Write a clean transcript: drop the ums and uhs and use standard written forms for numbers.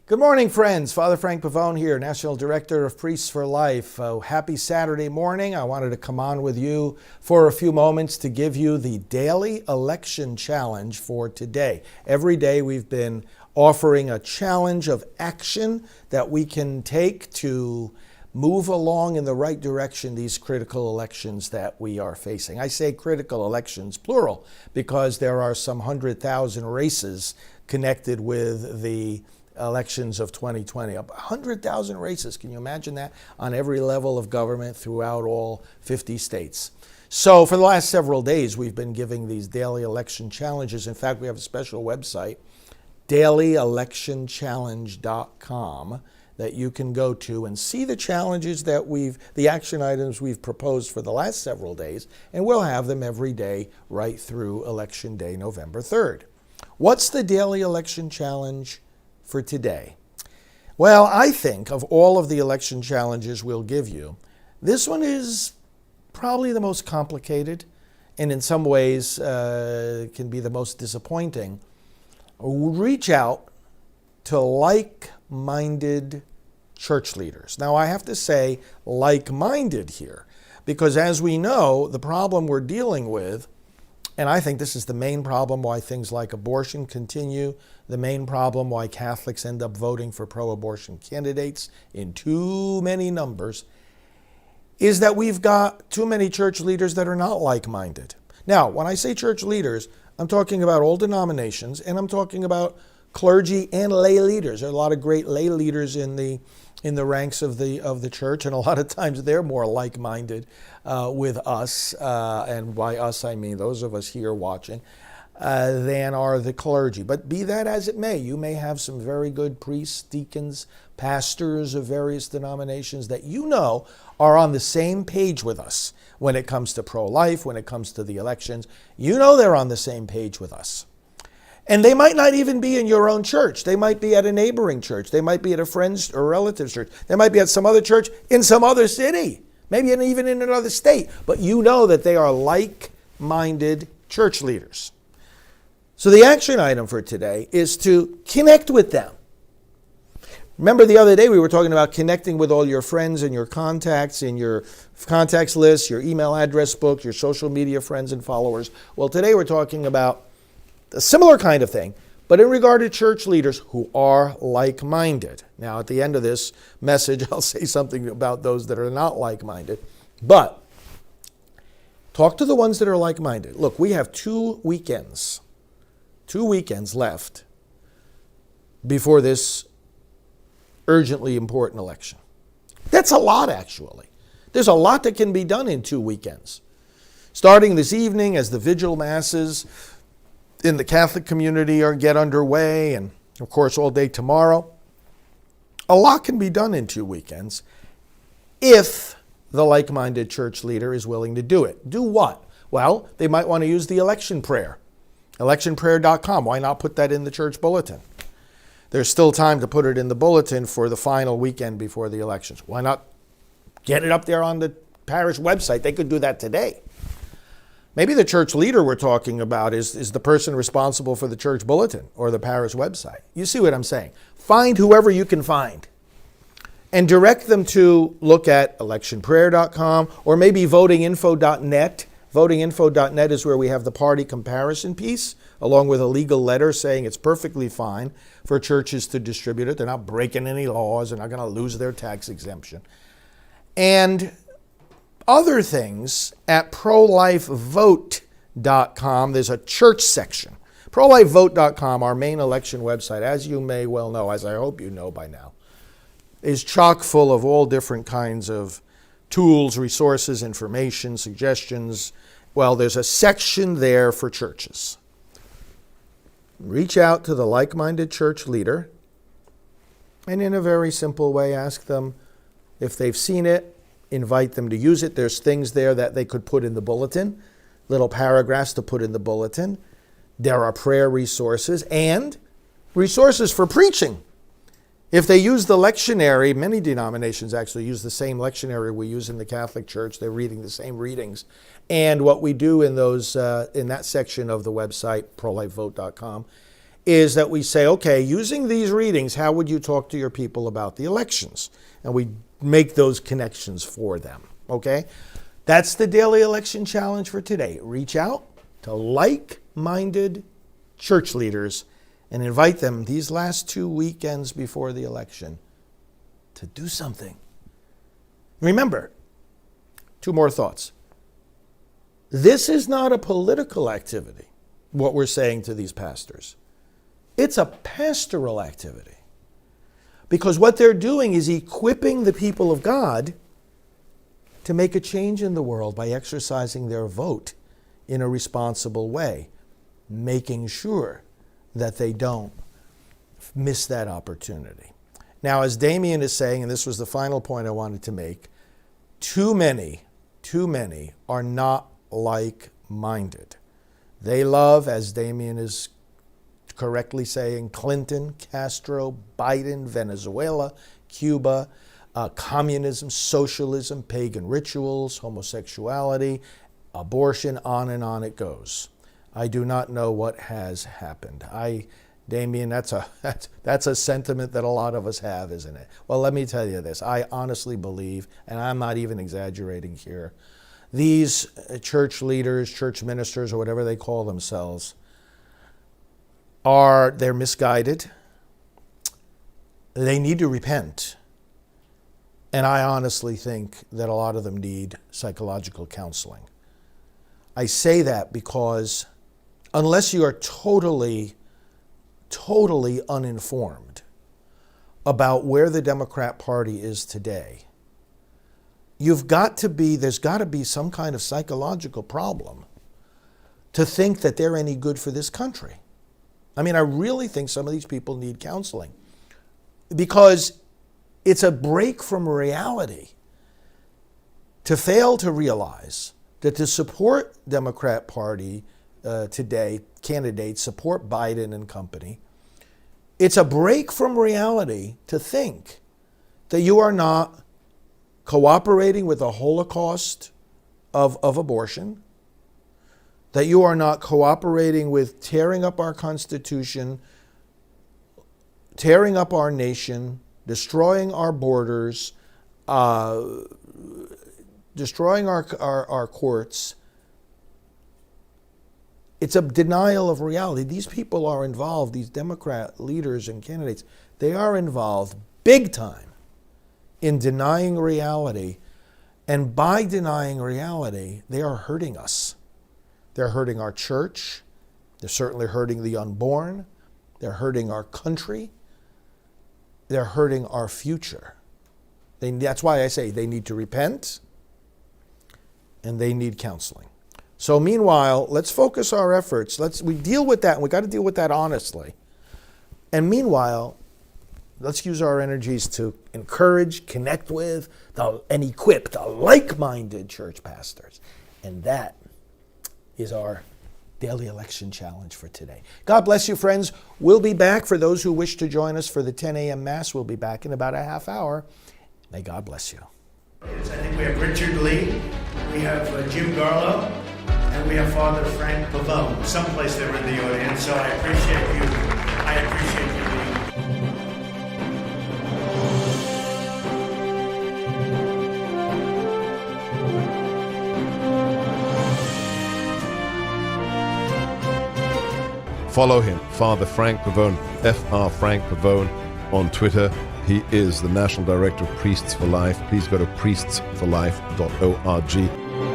Good morning, friends. Father Frank Pavone here, National Director of Priests for Life. Happy Saturday morning. I wanted to come on with you for a few moments to give you the daily election challenge for today. Every day we've been offering a challenge of action that we can take to move along in the right direction these critical elections that we are facing. I say critical elections, plural, because there are some 100,000 races connected with the elections of 2020. 100,000 races. Can you imagine that? On every level of government throughout all 50 states. So for the last several days, we've been giving these daily election challenges. In fact, we have a special website, dailyelectionchallenge.com, that you can go to and see the challenges that the action items we've proposed for the last several days, and we'll have them every day right through Election Day, November 3rd. What's the daily election challenge for today? Well, I think of all of the election challenges we'll give you, this one is probably the most complicated and in some ways can be the most disappointing. Reach out to like-minded church leaders. Now, I have to say like-minded here because as we know, the problem we're dealing with, and I think this is the main problem why things like abortion continue, the main problem why Catholics end up voting for pro-abortion candidates in too many numbers, is that we've got too many church leaders that are not like-minded. Now, when I say church leaders, I'm talking about all denominations, and I'm talking about clergy and lay leaders. There are a lot of great lay leaders in the ranks of the church, and a lot of times they're more like-minded with us, and by us I mean those of us here watching, than are the clergy. But be that as it may, you may have some very good priests, deacons, pastors of various denominations that you know are on the same page with us when it comes to pro-life, when it comes to the elections. You know they're on the same page with us. And they might not even be in your own church. They might be at a neighboring church. They might be at a friend's or relative's church. They might be at some other church in some other city, maybe even in another state. But you know that they are like-minded church leaders. So the action item for today is to connect with them. Remember the other day we were talking about connecting with all your friends and your contacts in your contacts list, your email address book, your social media friends and followers. Well, today we're talking about a similar kind of thing, but in regard to church leaders who are like-minded. Now, at the end of this message, I'll say something about those that are not like-minded. But talk to the ones that are like-minded. Look, we have 2 weekends left before this urgently important election. That's a lot, actually. There's a lot that can be done in 2 weekends. Starting this evening as the vigil masses in the Catholic community get underway, and of course all day tomorrow. A lot can be done in 2 weekends if the like-minded church leader is willing to do it. Do what? Well, they might want to use the election prayer. Electionprayer.com. Why not put that in the church bulletin? There's still time to put it in the bulletin for the final weekend before the elections. Why not get it up there on the parish website? They could do that today. Maybe the church leader we're talking about is the person responsible for the church bulletin or the parish website. You see what I'm saying? Find whoever you can find and direct them to look at electionprayer.com or maybe votinginfo.net. Votinginfo.net is where we have the party comparison piece, along with a legal letter saying it's perfectly fine for churches to distribute it. They're not breaking any laws. They're not going to lose their tax exemption. And other things at prolifevote.com. There's a church section. Prolifevote.com, our main election website, as you may well know, as I hope you know by now, is chock full of all different kinds of tools, resources, information, suggestions. Well, there's a section there for churches. Reach out to the like-minded church leader and in a very simple way ask them if they've seen it, invite them to use it. There's things there that they could put in the bulletin, little paragraphs to put in the bulletin. There are prayer resources and resources for preaching. If they use the lectionary, many denominations actually use the same lectionary we use in the Catholic Church. They're reading the same readings. And what we do in that section of the website, prolifevote.com, is that we say, okay, using these readings, how would you talk to your people about the elections? And we make those connections for them, okay? That's the daily election challenge for today. Reach out to like-minded church leaders and invite them these last 2 weekends before the election to do something. Remember, 2 more thoughts. This is not a political activity, what we're saying to these pastors. It's a pastoral activity. Because what they're doing is equipping the people of God to make a change in the world by exercising their vote in a responsible way, making sure that they don't miss that opportunity. Now, as Damien is saying, and this was the final point I wanted to make, too many are not like-minded. They love, as Damien is correctly saying, Clinton, Castro, Biden, Venezuela, Cuba, communism, socialism, pagan rituals, homosexuality, abortion, on and on it goes. I do not know what has happened. Damien, that's a sentiment that a lot of us have, isn't it? Well, let me tell you this. I honestly believe, and I'm not even exaggerating here, these church leaders, church ministers, or whatever they call themselves, they're misguided. They need to repent. And I honestly think that a lot of them need psychological counseling. I say that because unless you are totally uninformed about where the Democrat Party is today, there's got to be some kind of psychological problem to think that they're any good for this country. I mean, I really think some of these people need counseling because it's a break from reality to fail to realize that to support Democrat Party today, candidates, support Biden and company, it's a break from reality to think that you are not cooperating with the Holocaust of abortion, that you are not cooperating with tearing up our Constitution, tearing up our nation, destroying our borders, destroying our courts. It's a denial of reality. These people are involved, these Democrat leaders and candidates, they are involved big time in denying reality. And by denying reality, they are hurting us. They're hurting our church. They're certainly hurting the unborn. They're hurting our country. They're hurting our future. That's why I say they need to repent and they need counseling. So meanwhile, let's focus our efforts. We deal with that, and we got to deal with that honestly. And meanwhile, let's use our energies to encourage, connect with, and equip the like-minded church pastors. And that is our daily election challenge for today. God bless you, friends. We'll be back. For those who wish to join us for the 10 a.m. Mass, we'll be back in about a half hour. May God bless you. I think we have Richard Lee, we have Jim Garlow, and we have Father Frank Pavone. Someplace they were in the audience, so I appreciate you. I appreciate you being. Follow him, Father Frank Pavone, Fr. Frank Pavone, on Twitter. He is the National Director of Priests for Life. Please go to priestsforlife.org.